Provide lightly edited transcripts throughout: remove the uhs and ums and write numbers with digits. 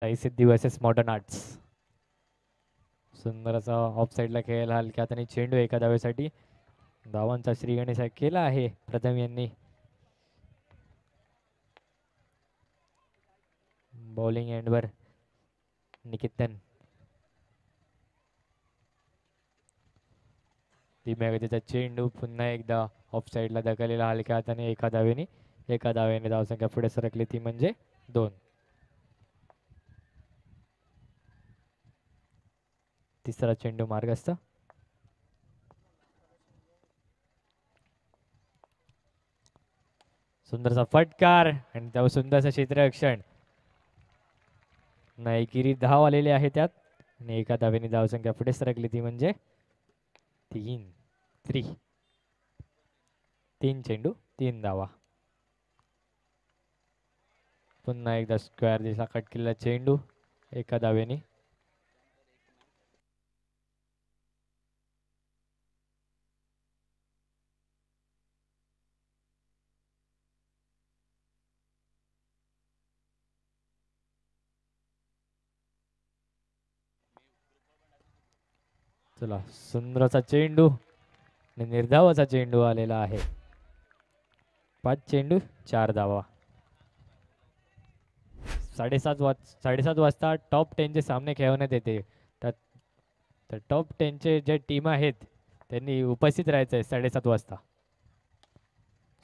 साई सिद्धी versus modern arts. सुंदर असा of साईडला खेळायला हलक्या हाताने चेंडू एका धावेसाठी. धावांचा श्रीगणेश केला आहे प्रथम यांनी. बॉलिंग एंडवर निकेतन. धीम्या गतीचा चेंडू पुन्हा एकदा ऑफ साईडला धकलेला हलक्या हाताने एका धावेने. एका धावेने धावसंख्या पुढे सरकली ती म्हणजे 2. तिसरा चेंडू मार्गस्थ. सुंदरसा फटकार आणि त्या सुंदरसा क्षेत्ररक्षण. नायकिरी धाव आलेली आहे त्यात आणि एका धावेने धावसंख्या पुढे सरकली ती म्हणजे 3. 3 चेंडू 3 धावा. पुन्हा एकदा स्क्वेअर दिशा कट केलेला चेंडू एका धावेने. चला सुंदरचा चेंडू आणि निर्धावाचा चेंडू आलेला आहे. 5 चेंडू 4 धावा. 7:30 वाजता टॉप 10चे सामने खेळवण्यात येते. तर टॉप 10चे जे टीम आहेत त्यांनी उपस्थित राहायचं आहे 7:30 वाजता.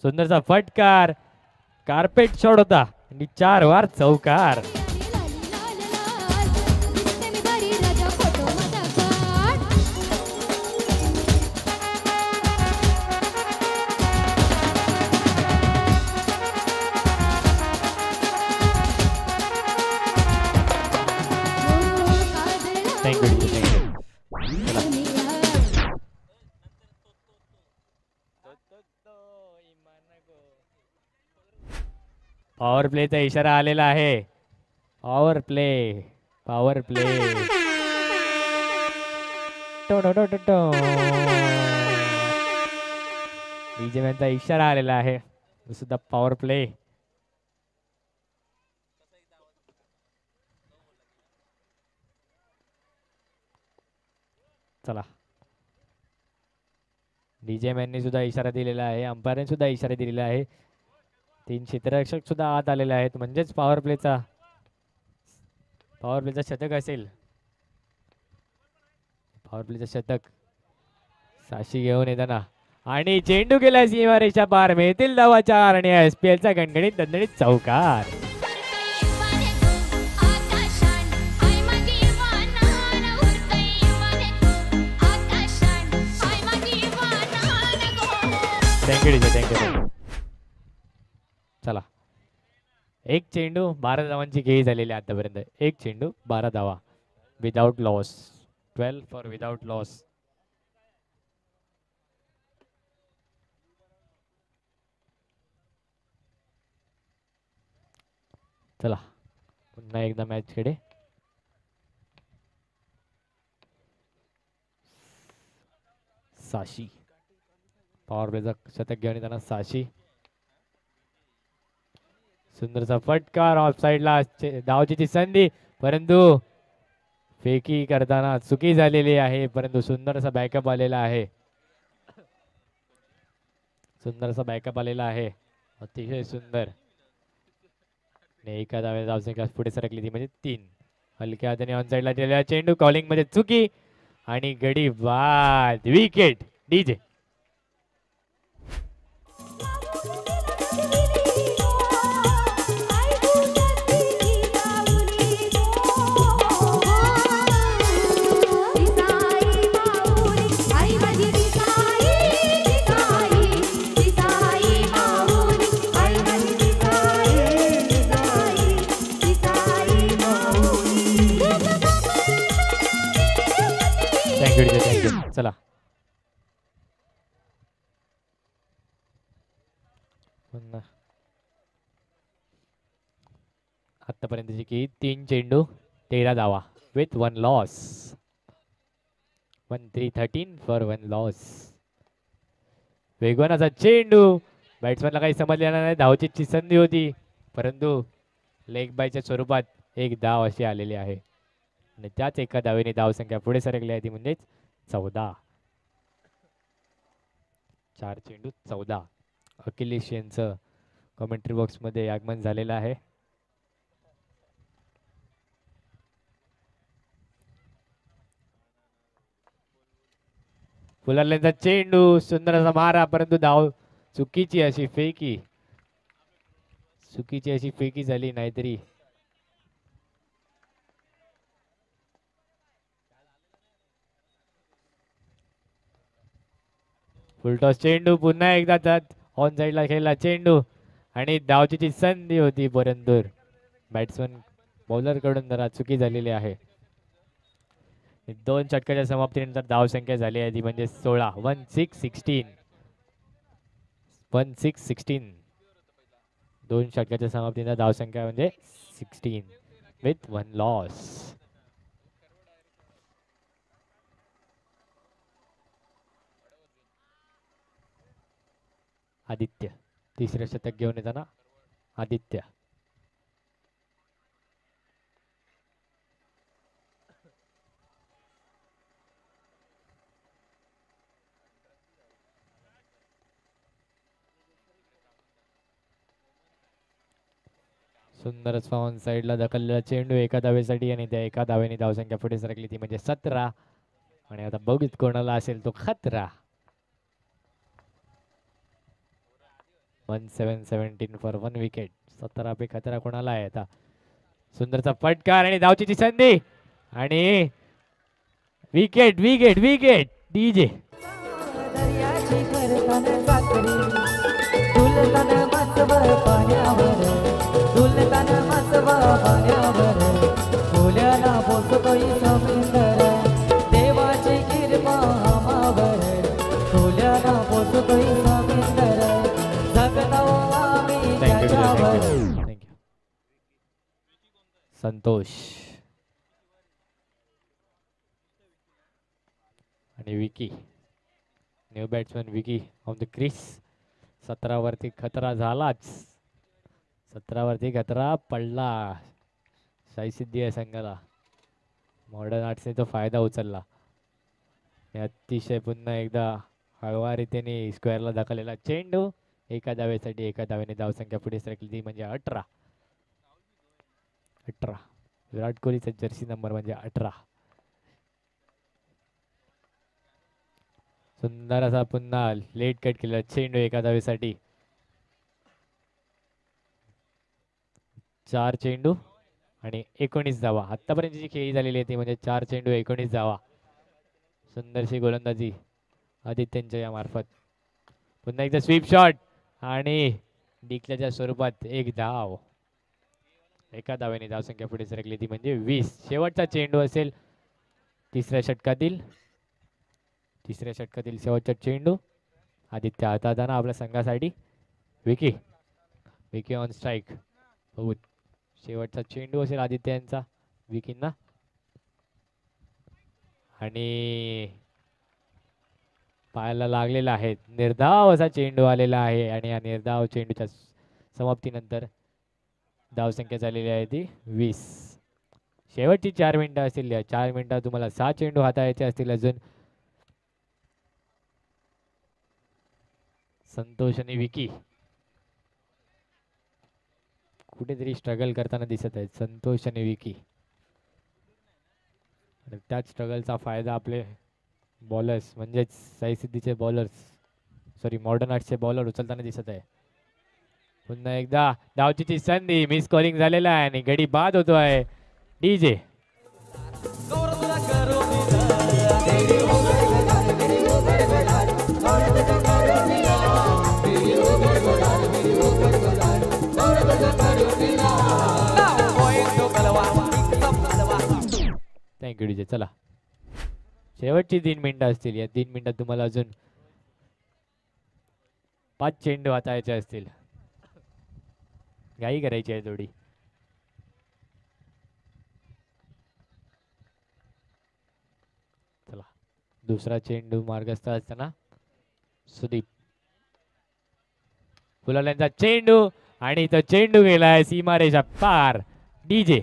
सुंदरचा फटकार. कार्पेट शॉट होता आणि 4 वार चौकार. पॉवर प्लेचा इशारा आलेला आहे. Power play. Power play. बीजेमॅनचा इशारा आलेला आहे. सुद्धा पॉवर प्ले. चला डीजे मॅनने सुद्धा इशारा दिलेला आहे. अंपायरने सुद्धा इशारा दिलेला आहे. 3 क्षेत्ररक्षक सुद्धा आत आलेले आहेत म्हणजेच पॉवर प्लेचा शतक असेल. पॉवर प्लेचा शतक साशी घेऊन येताना आणि चेंडू गेला सीमारेषा पार. मिळतील धावा 4 आणि SPL चा गणगणित दणदणीत चौकार. थँक्यू. चला 1 चेंडू 12 धावांची खेळी झालेली आतापर्यंत. 1 चेंडू 12 धावा without loss. 12 for without loss. चला पुन्हा एकदा मॅच खेळे. साशी पॉवर प्लेचा शतक घेऊन येताना साशी. सुंदरचा फटकार. ऑफ साईडला धावचीची संधी परंतु फेकी करताना चुकी झालेली आहे. परंतु सुंदरसा बॅकअप आलेला आहे. अतिशय सुंदर. एका धाव्या धावसंख्या पुढे सरकली ती म्हणजे 3. हलक्या हाताने ऑन साईडला दिलेला चेंडू. कॉलिंग मध्ये चुकी आणि गडी बाद. Wicket DJ. चला आतापर्यंतची की 3 चेंडू 13 धावा विथ 1 लॉस. 1-3-13 for 1 loss. वेगवानाचा चेंडू. बॅट्समॅनला काही समजलेला नाही. धावचीची संधी होती परंतु लेग बायच्या स्वरूपात एक धाव अशी आलेली आहे आणि त्याच एका धावेने धावसंख्या पुढे सरकली आहे ती म्हणजेच 14. 4 चेंडू 14. अखिलेश यांचं कमेंट्री बॉक्स मध्ये आगमन झालेलं आहे. फुलारल्यांचा चेंडू सुंदर असा मारा परंतु धाव चुकीची अशी फेकी. चुकीची अशी फेकी झाली नाहीतरी फुलटॉस चेंडू पुन्हा एकदा त्यात ऑन साइडला खेळला चेंडू आणि धावची संधी होती परंतु बॅट्समन बॉलर कडून जरा चुकी झालेली आहे. 2 षटकाच्या समाप्तीनंतर धावसंख्या झाली आहे ती म्हणजे 16. 16-16. 16-16. 2 षटकाच्या समाप्तीनंतर धावसंख्या म्हणजे 16 विथ 1 लॉस. आदित्य तिसरे शतक घेऊन येताना आदित्य. सुंदरच ऑन साइडला ढकललेला चेंडू एका धावेसाठी आणि त्या एका धावेने धावसंख्या पुढे सरकली ती म्हणजे 17. आणि आता बघित कोणाला असेल तो खतरा. 17-17 फॉर 1 विकेट. 17 पे खतरा कोणाला आहे आता. सुंदरचा फटकार आणि धावची संधी आणि विकेट विकेट विकेट डीजे. देवाची कृपा आम्हावर फुल्याना पोचतोय समुद्र जगतो आम्ही त्याच्यावर. थँक्यू संतोष आणि Vicky. New batsman Vicky on the crease. 17 वरती खतरा झालाच. 17 वरती खतरा पडला. शाही सिद्धी आहे संघाला. मॉडर्न आर्ट्सने तो फायदा उचलला. अतिशय पुन्हा एकदा हळवा रीतीने स्क्वेअरला दाखवलेला चेंडू एका धावेसाठी एका धावेने धावसंख्या पुढे सरकली ती म्हणजे 18. विराट कोहलीचा जर्सी नंबर म्हणजे 18. सुंदर असा पुन्हा लेट कट केलेला चेंडू एका धावेसाठी. 4 चेंडू आणि 19 धावा. आतापर्यंत जी खेळी झालेली आहे ती म्हणजे 4 चेंडू 19 धावा. सुंदरशी गोलंदाजी आदित्यंच्या या मार्फत. पुन्हा एकदा स्वीप शॉट आणि डिक्लेच्या स्वरूपात एक धाव. एका धावेने धावसंख्या पुढे सरकली ती म्हणजे 20. शेवटचा चेंडू असेल तिसऱ्या षटकातील शेवटचा चेंडू. आदित्य हाताळताना आपल्या संघासाठी विकी ऑन स्ट्राईक. शेवटचा चेंडू असेल आदित्य यांचा विकींना आणि पायाला लागलेला आहे. निर्धाव असा चेंडू आलेला आहे आणि या निर्धाव चेंडूच्या समाप्तीनंतर धावसंख्या झालेली आहे ती 20. शेवटची 4 मिनिटं असतील. या 4 मिनिटात तुम्हाला 6 चेंडू हाताळायचे असतील. अजून संतोष आणि विकी कुठेतरी स्ट्रगल करताना दिसत आहेत. संतोष आणि विकी. आणि त्याच स्ट्रगलचा फायदा आपले बॉलर्स म्हणजेच साई सिद्धीचे बॉलर्स मॉडर्न आर्ट्सचे बॉलर उचलताना दिसत आहे. पुन्हा एकदा धावचीची संधी मिस कॉलिंग झालेला आहे आणि गडी बाद होतोय डीजे. Thank you DJ. चला शेवटची 3 मिनिटं असतील. या 3 मिनिटात तुम्हाला अजून 5 चेंडू हाताळायचे असतील. घाई करायची आहे थोडी. चला दुसरा चेंडू मार्गस्थ असताना सुदीप. फुलाल्यांचा चेंडू आणि तो चेंडू गेलाय सीमारेषा पार. DJ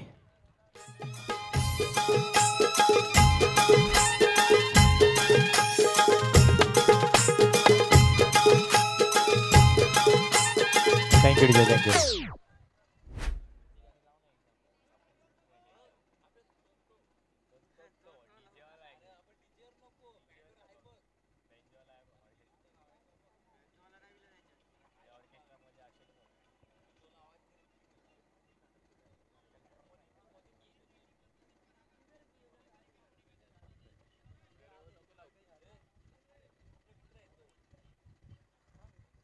thank you DJ thank you.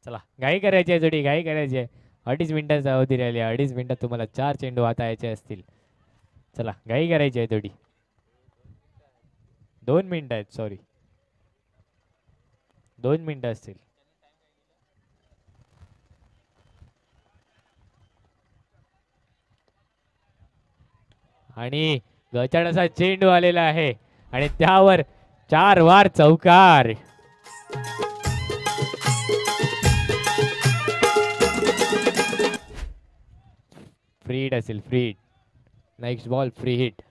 चला घाई करायची आहे जोडी, घाई करायची आहे. 2.5 मिनिटाचा अवधी राहिली. 2.5 मिनिटात तुम्हाला 4 चेंडू हाताळायचे असतील. चला घाई करायची आहे जोडी. 2 मिनिटं आहेत, सॉरी 2 मिनिटं असतील. आणि गचाड असा चेंडू आलेला आहे आणि त्यावर 4 वार चौकार. फ्री हिट असेल, free hit. Next ball free hit.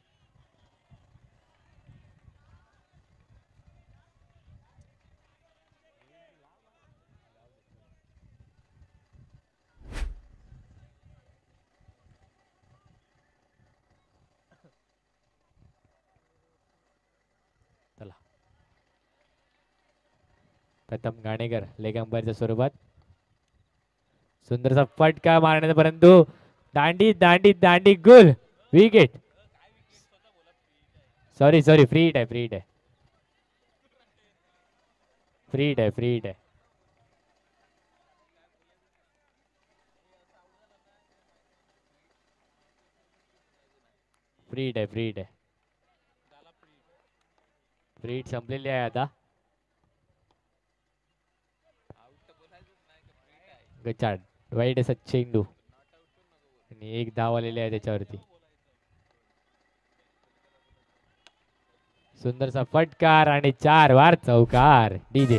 चला प्रथम घाणेकर लेग अंपायरच्या स्वरूपात सुंदरसा फटका मारण्याचा, परंतु दांडी दांडी दांडी गुल. Wicket. Sorry sorry free hit आहे, फ्री हिट आहे, फ्री हिट आहे, फ्री हिट आहे. फ्री हिट आहे, फ्री हिट आहे. फ्री हिट संपलेली आहे आता. गचाड वाईट असा चेंडू आणि 1 धाव आलेली आहे त्याच्यावरती. सुंदरसा फटकार आणि 4 वार चौकार. DJ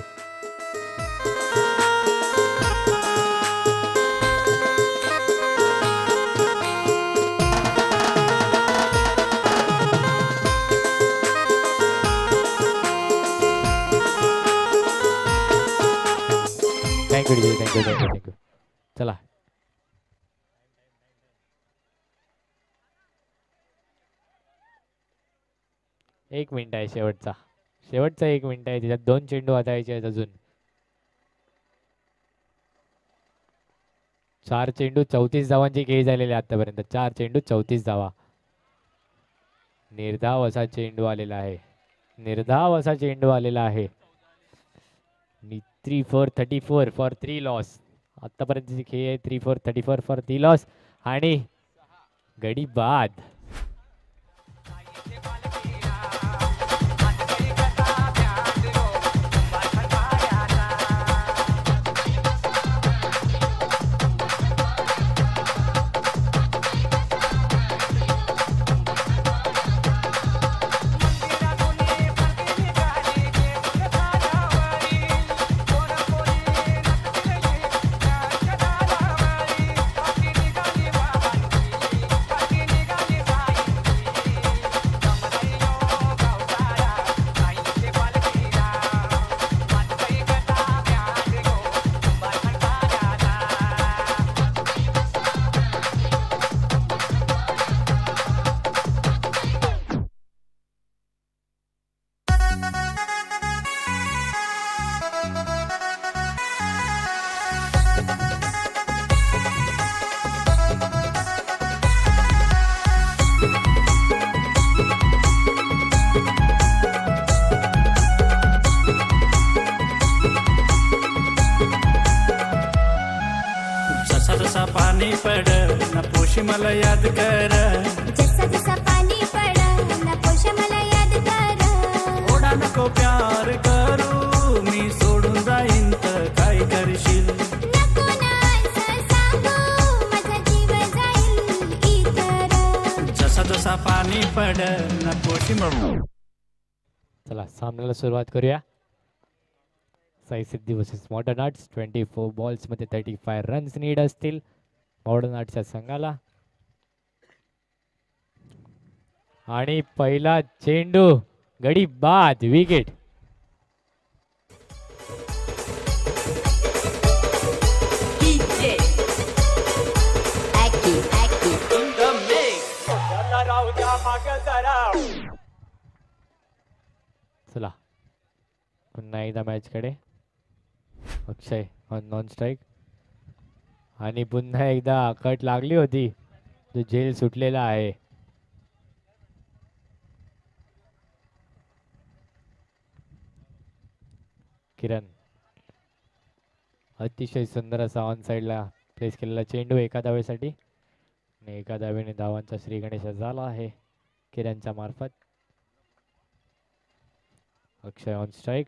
thank you DJ thank you thank you thank you. चला 1 मिनिट आहे शेवटचा. शेवटचा 1 मिनिट आहे, त्याच्यात 2 चेंडू हाताळायचे आहेत अजून. 4 चेंडू 34 धावांची खेळी झालेली आहे आतापर्यंत. 4 चेंडू 34 धावा. निर्धाव असा चेंडू आलेला आहे, निर्धाव असा चेंडू आलेला आहे. 3 4 34 फॉर 3 लॉस. आतापर्यंतची खेळ आहे 3 4 34 फॉर 3 लॉस. आणि गडी बाद. पाणी पड न पोशी मला याद कर. जसा जसा पाणी पड न पोशी मला याद कर. ओढा नको प्यार करू मी सोडून जाईन तर काय करशील. नको ना असं सांगू माझा जीव जाईल इतर. जसा जसा पाणी पड न पोशी मला. चला सामन्याला सुरुवात करूया. साई सिद्धी वर्सेस मॉडर्न आर्ट्स. 24 बॉल्स मध्ये 35 रन्स नीड असतील मॉडर्न आर्ट्सच्या संघाला. आणि पहिला चेंडू गडी बाद विकेट. चला पुन्हा एकदा मॅच कडे. अक्षय ऑन नॉन स्ट्राईक आणि पुन्हा एकदा कट लागली होती, जो झेल सुटलेला आहे. किरण अतिशय सुंदर असा ऑन साइडला प्लेस केलेला चेंडू एका धावेसाठी आणि एका धावेने धावांचा श्री गणेश झाला आहे किरणच्या मार्फत. अक्षय ऑन स्ट्राईक.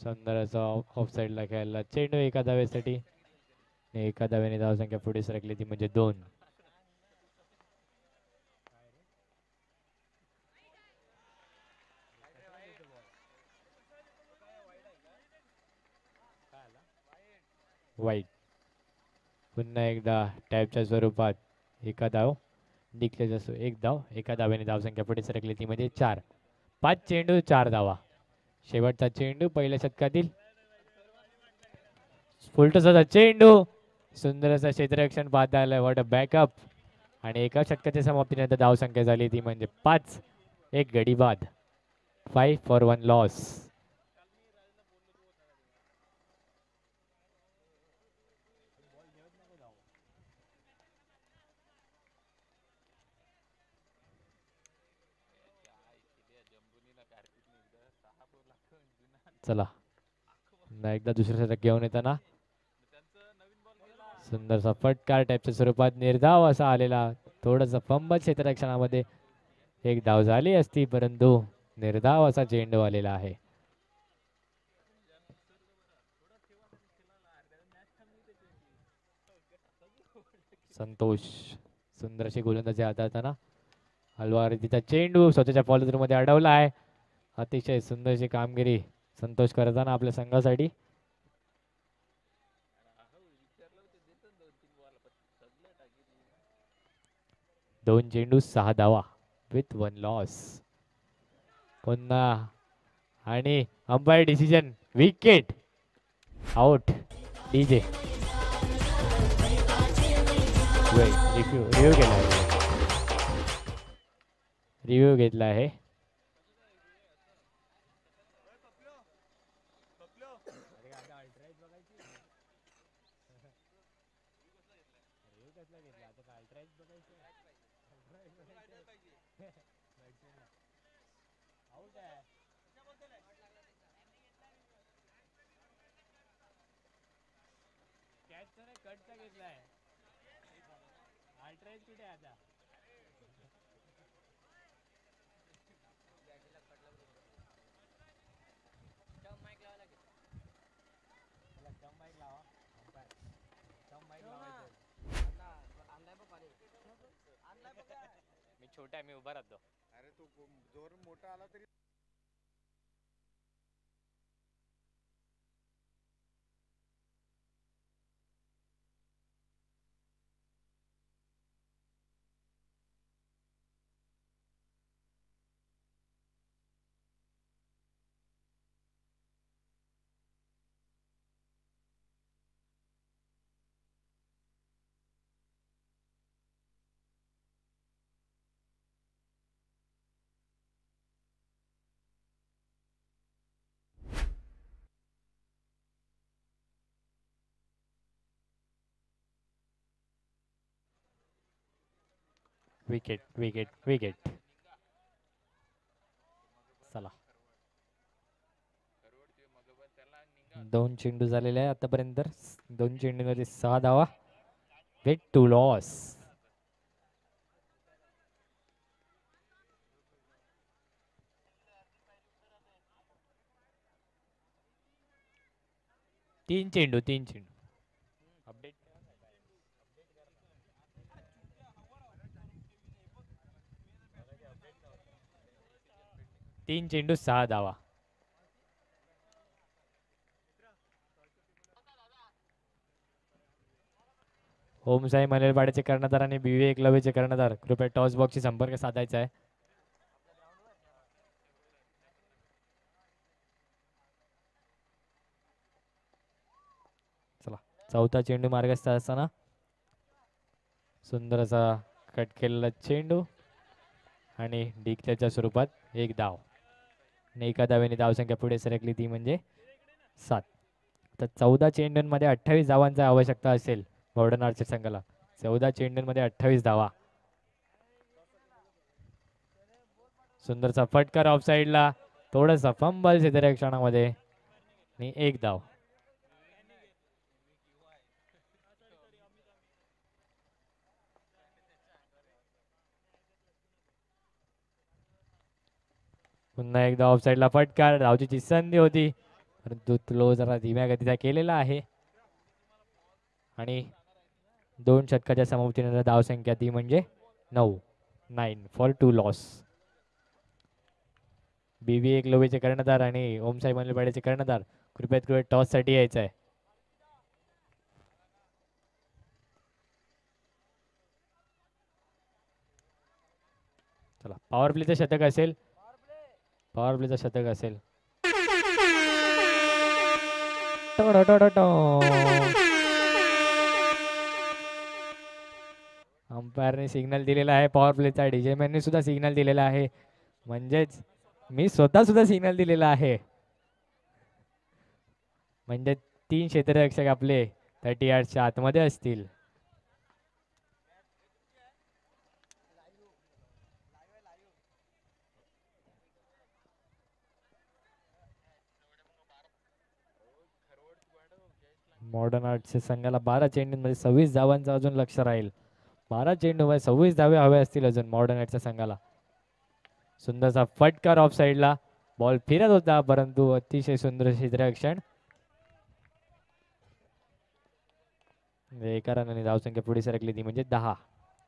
सुंदर असा ऑफ साइडला खेळायला चेंडू एका धावेसाठी आणि एका धावेने धावसंख्या पुढे सरकली ती म्हणजे 2. वाईट. पुन्हा एकदा टॅपच्या स्वरूपात एका धाव डिक्लेअर असो, एक धाव एका धावेने धावसंख्या पुढे सरकली ती म्हणजे 4. 5 चेंडू 4 धावा. शेवटचा चेंडू पहिल्या शतकातील. फुलटोसाचा चेंडू सुंदर असा क्षेत्ररक्षण पाहता आलं. What a backup. आणि एका षटकाच्या समाप्तीनंतर धावसंख्या झाली ती म्हणजे 5. एक गडी बाद. 5 for 1 लॉस. चला पुन्हा एकदा दुसऱ्या षटक घेऊन येताना सुंदरसा फटकार टाईपच्या स्वरूपात निर्धाव असा आलेला. थोडंसं फंबल क्षेत्ररक्षणामध्ये एक धाव झाली असती, परंतु निर्धाव असा चेंडू आलेला आहे. संतोष सुंदर अशी गोलंदाजी हाताळताना हलवार तिचा चेंडू स्वतःच्या फॉलो मध्ये अडवला आहे. अतिशय सुंदर अशी कामगिरी संतोष करताना आपल्या संघासाठी. 2 चेंडू 6 धावा विथ 1 लॉस. पुन्हा आणि umpire decision wicket out. DJ review घेतला आहे. कटचा घेतलाय. अल्ट्राईज कुठे आता. मी छोटा आहे, मी उभा राहतो. अरे तू जोर मोठा आला तरी. Wicket wicket wicket. चला 2 चेंडू झालेले आहे आतापर्यंत. 2 चेंडूमध्ये 6 धावा विथ 2 लॉस. तीन चेंडू अपडेट. 3 चेंडू 6 धावा. ओमसाई मलेरपाड्याचे कर्णधार आणि BV एकलव्यचे कर्णधार कृपया टॉस बॉक्सशी संपर्क साधायचा आहे. चला चौथा चेंडू मार्गस्थ असताना सुंदर असा कट केलेला चेंडू आणि डिक्लेअरच्या स्वरूपात एक धाव आणि एका धावेने धावसंख्या पुढे सरकली ती म्हणजे 7. तर 14 चेंडूंमध्ये 28 धावांची आवश्यकता असेल मॉडर्न आर्ट्सच्या संघाला. 14 चेंडूंमध्ये 28 धावा. सुंदरचा फटकार ऑफ साईडला थोडासा फंबल क्षेत्ररक्षणामध्ये आणि एक धाव. पुन्हा एकदा ऑफ साईडला फटकार. धावची संधी होती परंतु तो जरा धीम्या गतीचा केलेला आहे आणि 2 षटकाच्या समाप्तीनंतर धावसंख्या ती म्हणजे 9 फॉर 2 लॉस. BV एकलव्यचे कर्णधार आणि ओमसाई मलेरपाड्याचे कर्णधार कृपया टॉस साठी यायचं आहे. चला पॉवर प्लेचं शतक असेल. पॉवर प्लेचं शतक असेल. अंपायरने सिग्नल दिलेला आहे पॉवर प्लेचा. डीजे मॅनने सुद्धा सिग्नल दिलेला आहे म्हणजेच मी स्वतः सुद्धा सिग्नल दिलेला आहे. म्हणजे 3 क्षेत्ररक्षक आपले 30 यार्डच्या आतमध्ये असतील. मॉडर्न आर्ट्सच्या संघाला 12 चेंडूंमध्ये 26 धावांचं अजून लक्ष राहील. 12 चेंडूमध्ये 26 धावे हवे असतील अजून मॉडर्न आर्ट्सच्या संघाला. सुंदरसा फटकार ऑफ साईडला. बॉल फिरत होता परंतु अतिशय सुंदर क्षेत्ररक्षण. एका रनाने धावसंख्या पुढे सरकली ती म्हणजे 10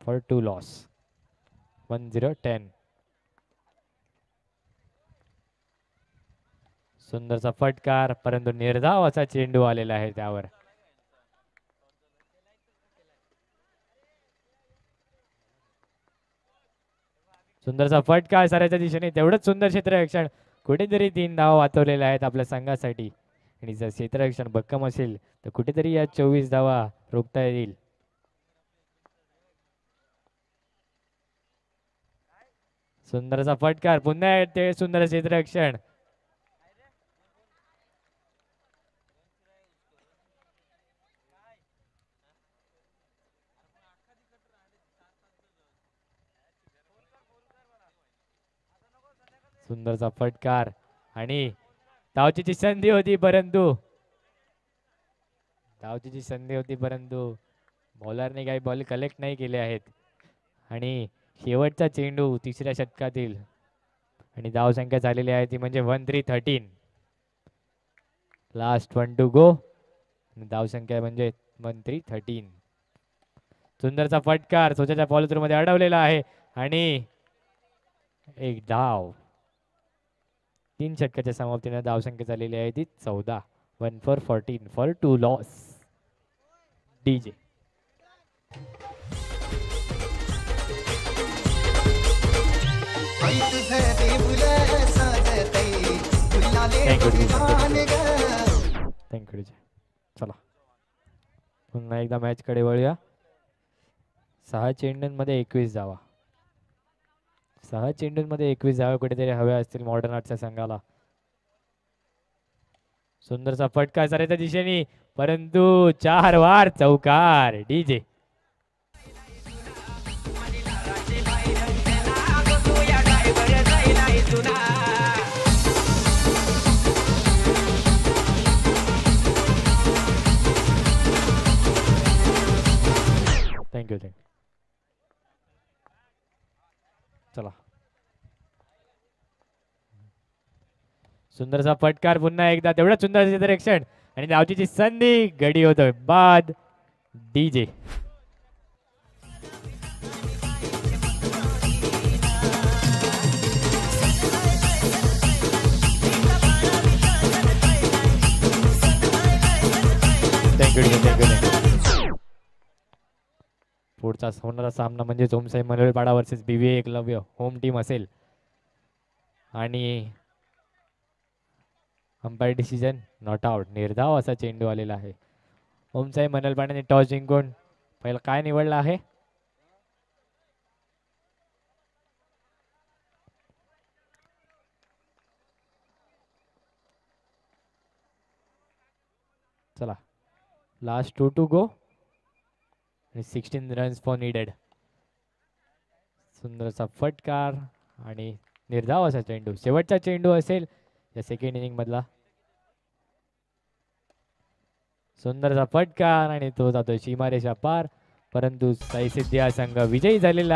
फॉर 2 लॉस. 10-10. सुंदरचा फटकार परंतु निर्धाव असा चेंडू आलेला आहे त्यावर. सुंदरचा फटकार साऱ्याच्या दिशेने तेवढंच सुंदर क्षेत्ररक्षण. कुठेतरी 3 धावा वाचवलेल्या आहेत आपल्या संघासाठी आणि जर क्षेत्ररक्षण भक्कम असेल तर कुठेतरी या 24 धावा रोखता येईल. सुंदरचा फटकार पुन्हा ते सुंदर क्षेत्ररक्षण. सुंदरचा फटकार आणि धावची संधी होती परंतु बॉलरने काही बॉल कलेक्ट नाही केले आहेत आणि शेवटचा चेंडू 3ऱ्या षटकातील आणि धावसंख्या झालेली आहे ती म्हणजे 13-13. Last 1 two go. धावसंख्या म्हणजे 13-13. सुंदरचा फटकार स्वतःच्या फॉलोथ्रू मध्ये अडवलेला आहे आणि एक धाव. 3 षटकाच्या समाप्तीने धावसंख्या झालेली आहे ती 14. 1-14 फॉर 2 लॉस. DJ thank you. चला पुन्हा एकदा मॅच कडे वळूया. 6 चेंडूंमध्ये 21 धावा. 6 चेंडूंमध्ये 21 धावा कुठेतरी हव्या असतील मॉडर्न आर्ट्सच्या संघाला. सुंदरचा फटका साऱ्याच्या दिशेने परंतु 4 वार चौकार. DJ thank you. चला सुंदरसा फटकार पुन्हा एकदा तेवढा सुंदर क्षेत्ररक्षण आणि धावची संधी. गडी होतोय बाद. DJ thank you. पुढचा होणारा सामना म्हणजे Omsai Manorpada versus BV Eklavya home team असेल. आणि अंपायर डिसिजन नॉट आउट. निर्धाव असा चेंडू आलेला आहे. ओमसाई मनोरपाड्याने टॉस जिंकून पहिला काय निवडला आहे? चला, last 2 to go. 16 runs for needed. सुंदरसा फटकार आणि निर्धाव असा चेंडू. शेवटचा चेंडू असेल या सेकंड इनिंग मधला. सुंदरसा फटकार आणि तो जातो सीमारेषा पार. परंतु साई सिद्धी हा संघ विजयी झालेला